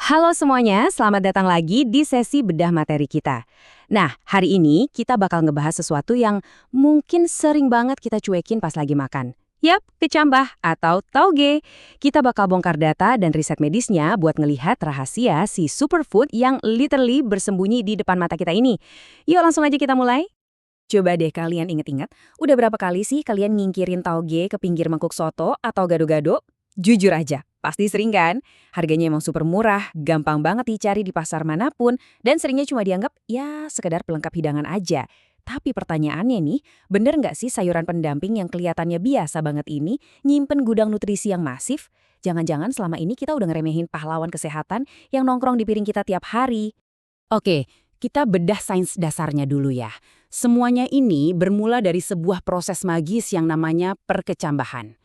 Halo semuanya, selamat datang lagi di sesi bedah materi kita. Nah, hari ini kita bakal ngebahas sesuatu yang mungkin sering banget kita cuekin pas lagi makan. Yap, kecambah atau tauge. Kita bakal bongkar data dan riset medisnya buat ngelihat rahasia si superfood yang literally bersembunyi di depan mata kita ini. Yuk langsung aja kita mulai. Coba deh kalian inget-inget, udah berapa kali sih kalian ngingkirin tauge ke pinggir mangkuk soto atau gado-gado? Jujur aja, pasti sering kan? Harganya emang super murah, gampang banget dicari di pasar manapun, dan seringnya cuma dianggap ya sekedar pelengkap hidangan aja. Tapi pertanyaannya nih, bener nggak sih sayuran pendamping yang kelihatannya biasa banget ini nyimpen gudang nutrisi yang masif? Jangan-jangan selama ini kita udah ngeremehin pahlawan kesehatan yang nongkrong di piring kita tiap hari. Oke, kita bedah sains dasarnya dulu ya. Semuanya ini bermula dari sebuah proses magis yang namanya perkecambahan.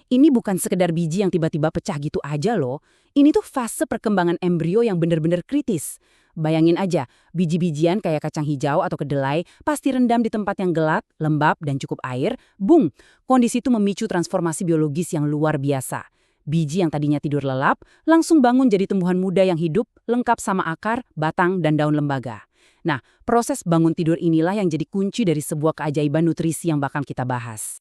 Ini bukan sekedar biji yang tiba-tiba pecah gitu aja loh. Ini tuh fase perkembangan embrio yang bener-bener kritis. Bayangin aja, biji-bijian kayak kacang hijau atau kedelai pasti rendam di tempat yang gelap, lembab, dan cukup air. Bung, kondisi itu memicu transformasi biologis yang luar biasa. Biji yang tadinya tidur lelap, langsung bangun jadi tumbuhan muda yang hidup, lengkap sama akar, batang, dan daun lembaga. Nah, proses bangun tidur inilah yang jadi kunci dari sebuah keajaiban nutrisi yang bakal kita bahas.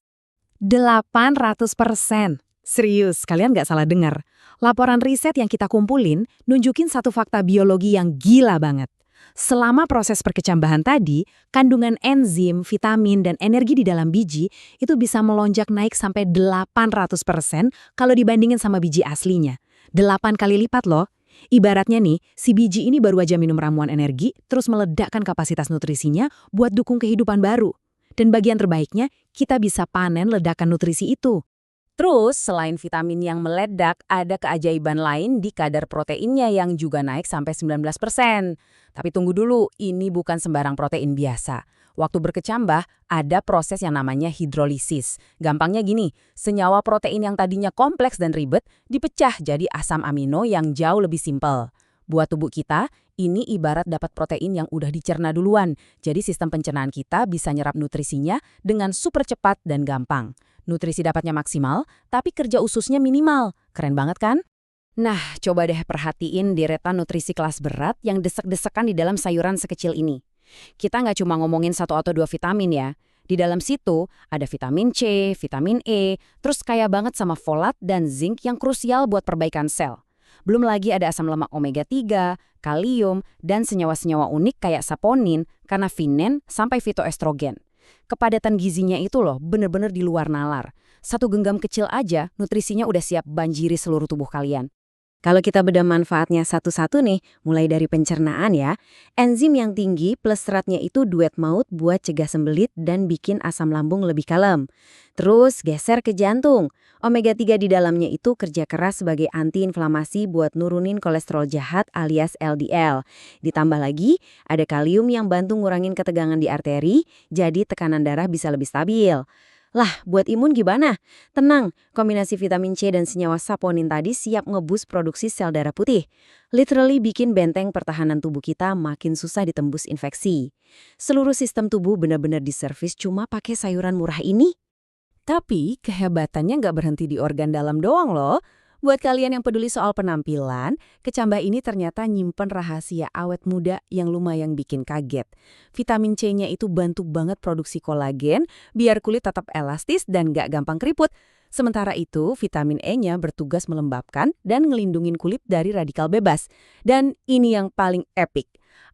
800%. Serius, kalian nggak salah dengar. Laporan riset yang kita kumpulin nunjukin satu fakta biologi yang gila banget. Selama proses perkecambahan tadi, kandungan enzim, vitamin, dan energi di dalam biji itu bisa melonjak naik sampai 800% kalau dibandingin sama biji aslinya. 8 kali lipat loh. Ibaratnya nih, si biji ini baru aja minum ramuan energi, terus meledakkan kapasitas nutrisinya buat dukung kehidupan baru. Dan bagian terbaiknya, kita bisa panen ledakan nutrisi itu. Terus, selain vitamin yang meledak, ada keajaiban lain di kadar proteinnya yang juga naik sampai 19%. Tapi tunggu dulu, ini bukan sembarang protein biasa. Waktu berkecambah, ada proses yang namanya hidrolisis. Gampangnya gini, senyawa protein yang tadinya kompleks dan ribet, dipecah jadi asam amino yang jauh lebih simpel. Buat tubuh kita, ini ibarat dapat protein yang udah dicerna duluan. Jadi sistem pencernaan kita bisa nyerap nutrisinya dengan super cepat dan gampang. Nutrisi dapatnya maksimal, tapi kerja ususnya minimal. Keren banget kan? Nah, coba deh perhatiin deretan nutrisi kelas berat yang desek-desekan di dalam sayuran sekecil ini. Kita nggak cuma ngomongin 1 atau 2 vitamin ya. Di dalam situ ada vitamin C, vitamin E, terus kaya banget sama folat dan zinc yang krusial buat perbaikan sel. Belum lagi ada asam lemak omega 3, kalium, dan senyawa-senyawa unik kayak saponin, kanafinen, sampai fitoestrogen. Kepadatan gizinya itu loh bener-bener di luar nalar. Satu genggam kecil aja, nutrisinya udah siap banjiri seluruh tubuh kalian. Kalau kita bedah manfaatnya satu-satu nih, mulai dari pencernaan ya, enzim yang tinggi plus seratnya itu duet maut buat cegah sembelit dan bikin asam lambung lebih kalem. Terus geser ke jantung. Omega 3 di dalamnya itu kerja keras sebagai antiinflamasi buat nurunin kolesterol jahat alias LDL. Ditambah lagi, ada kalium yang bantu ngurangin ketegangan di arteri, jadi tekanan darah bisa lebih stabil. Lah, buat imun gimana? Tenang, kombinasi vitamin C dan senyawa saponin tadi siap ngebus produksi sel darah putih. Literally bikin benteng pertahanan tubuh kita makin susah ditembus infeksi. Seluruh sistem tubuh benar-benar diservis cuma pakai sayuran murah ini. Tapi kehebatannya nggak berhenti di organ dalam doang loh. Buat kalian yang peduli soal penampilan, kecambah ini ternyata nyimpen rahasia awet muda yang lumayan bikin kaget. Vitamin C-nya itu bantu banget produksi kolagen, biar kulit tetap elastis dan nggak gampang keriput. Sementara itu, vitamin E-nya bertugas melembabkan dan ngelindungin kulit dari radikal bebas. Dan ini yang paling epic.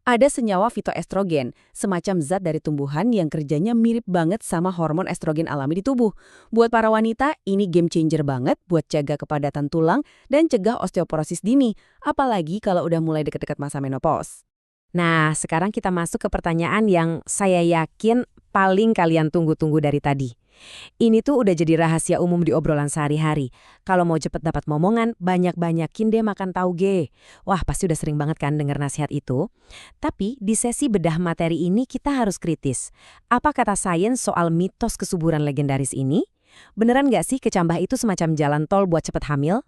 Ada senyawa fitoestrogen, semacam zat dari tumbuhan yang kerjanya mirip banget sama hormon estrogen alami di tubuh. Buat para wanita, ini game changer banget buat jaga kepadatan tulang dan cegah osteoporosis dini, apalagi kalau udah mulai deket-deket masa menopause. Nah, sekarang kita masuk ke pertanyaan yang saya yakin paling kalian tunggu-tunggu dari tadi. Ini tuh udah jadi rahasia umum di obrolan sehari-hari. Kalau mau cepet dapat momongan, banyak-banyakin deh makan tauge. Wah, pasti udah sering banget kan denger nasihat itu. Tapi di sesi bedah materi ini kita harus kritis. Apa kata sains soal mitos kesuburan legendaris ini? Beneran nggak sih kecambah itu semacam jalan tol buat cepet hamil?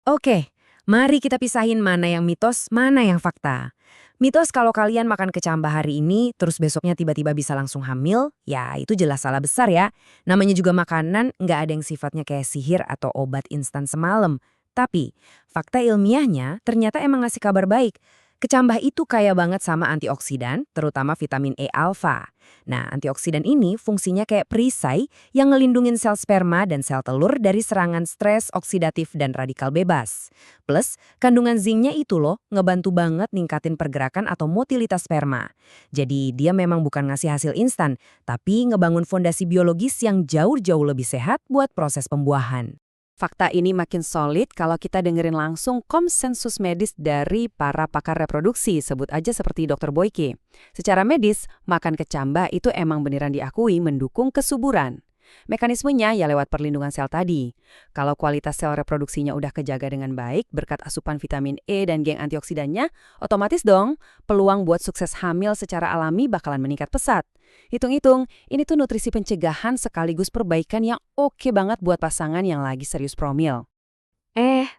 Oke, mari kita pisahin mana yang mitos, mana yang fakta. Mitos kalau kalian makan kecambah hari ini, terus besoknya tiba-tiba bisa langsung hamil, ya itu jelas salah besar ya. Namanya juga makanan, nggak ada yang sifatnya kayak sihir atau obat instan semalam. Tapi, fakta ilmiahnya ternyata emang ngasih kabar baik. Kecambah itu kaya banget sama antioksidan, terutama vitamin E alfa. Nah, antioksidan ini fungsinya kayak perisai yang ngelindungin sel sperma dan sel telur dari serangan stres oksidatif dan radikal bebas. Plus, kandungan zincnya itu loh ngebantu banget ningkatin pergerakan atau motilitas sperma. Jadi, dia memang bukan ngasih hasil instan, tapi ngebangun fondasi biologis yang jauh-jauh lebih sehat buat proses pembuahan. Fakta ini makin solid kalau kita dengerin langsung konsensus medis dari para pakar reproduksi, sebut aja seperti Dr. Boyke. Secara medis, makan kecambah itu emang beneran diakui mendukung kesuburan. Mekanismenya ya lewat perlindungan sel tadi. Kalau kualitas sel reproduksinya udah kejaga dengan baik berkat asupan vitamin E dan geng antioksidannya, otomatis dong peluang buat sukses hamil secara alami bakalan meningkat pesat. Hitung-hitung, ini tuh nutrisi pencegahan sekaligus perbaikan yang oke banget buat pasangan yang lagi serius promil.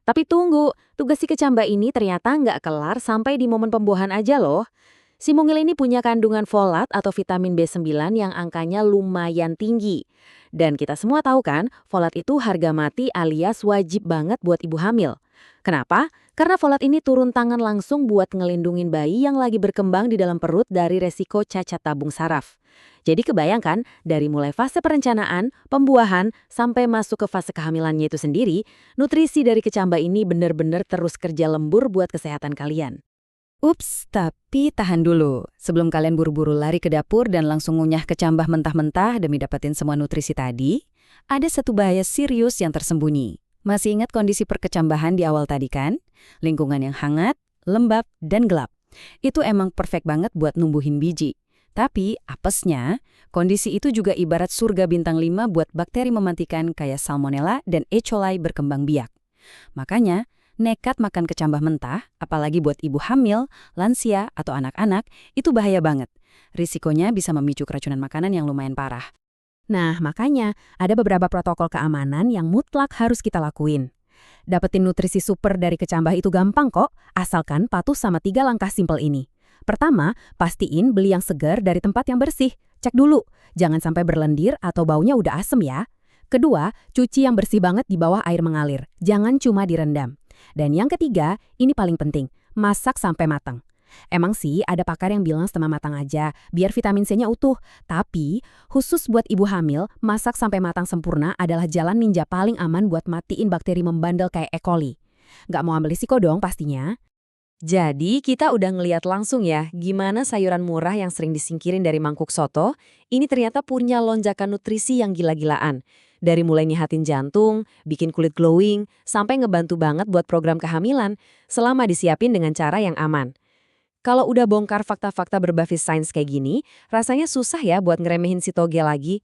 Tapi tunggu, tugas si kecambah ini ternyata nggak kelar sampai di momen pembuahan aja loh. Si mungil ini punya kandungan folat atau vitamin B9 yang angkanya lumayan tinggi. Dan kita semua tahu kan, folat itu harga mati alias wajib banget buat ibu hamil. Kenapa? Karena folat ini turun tangan langsung buat ngelindungin bayi yang lagi berkembang di dalam perut dari resiko cacat tabung saraf. Jadi kebayangkan, dari mulai fase perencanaan, pembuahan, sampai masuk ke fase kehamilannya itu sendiri, nutrisi dari kecambah ini benar-benar terus kerja lembur buat kesehatan kalian. Ups, tapi tahan dulu. Sebelum kalian buru-buru lari ke dapur dan langsung ngunyah kecambah mentah-mentah demi dapetin semua nutrisi tadi, ada satu bahaya serius yang tersembunyi. Masih ingat kondisi perkecambahan di awal tadi kan? Lingkungan yang hangat, lembab, dan gelap. Itu emang perfect banget buat numbuhin biji. Tapi, apesnya, kondisi itu juga ibarat surga bintang 5 buat bakteri mematikan kayak Salmonella dan E. coli berkembang biak. Makanya, nekat makan kecambah mentah, apalagi buat ibu hamil, lansia, atau anak-anak, itu bahaya banget. Risikonya bisa memicu keracunan makanan yang lumayan parah. Nah, makanya ada beberapa protokol keamanan yang mutlak harus kita lakuin. Dapetin nutrisi super dari kecambah itu gampang kok, asalkan patuh sama 3 langkah simpel ini. Pertama, pastiin beli yang segar dari tempat yang bersih. Cek dulu, jangan sampai berlendir atau baunya udah asem ya. Kedua, cuci yang bersih banget di bawah air mengalir, jangan cuma direndam. Dan yang ketiga, ini paling penting, masak sampai matang. Emang sih ada pakar yang bilang setengah matang aja, biar vitamin C-nya utuh. Tapi, khusus buat ibu hamil, masak sampai matang sempurna adalah jalan ninja paling aman buat matiin bakteri membandel kayak E. coli. Nggak mau ambil risiko dong pastinya. Jadi, kita udah ngeliat langsung ya, gimana sayuran murah yang sering disingkirin dari mangkuk soto, ini ternyata punya lonjakan nutrisi yang gila-gilaan. Dari mulai nyehatin jantung, bikin kulit glowing, sampai ngebantu banget buat program kehamilan, selama disiapin dengan cara yang aman. Kalau udah bongkar fakta-fakta berbasis sains kayak gini, rasanya susah ya buat ngeremehin si toge lagi.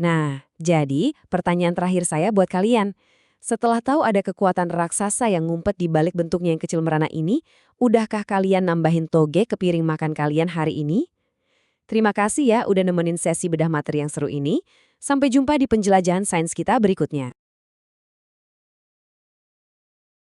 Nah, jadi pertanyaan terakhir saya buat kalian. Setelah tahu ada kekuatan raksasa yang ngumpet di balik bentuknya yang kecil merana ini, udahkah kalian nambahin toge ke piring makan kalian hari ini? Terima kasih ya udah nemenin sesi bedah materi yang seru ini. Sampai jumpa di penjelajahan sains kita berikutnya.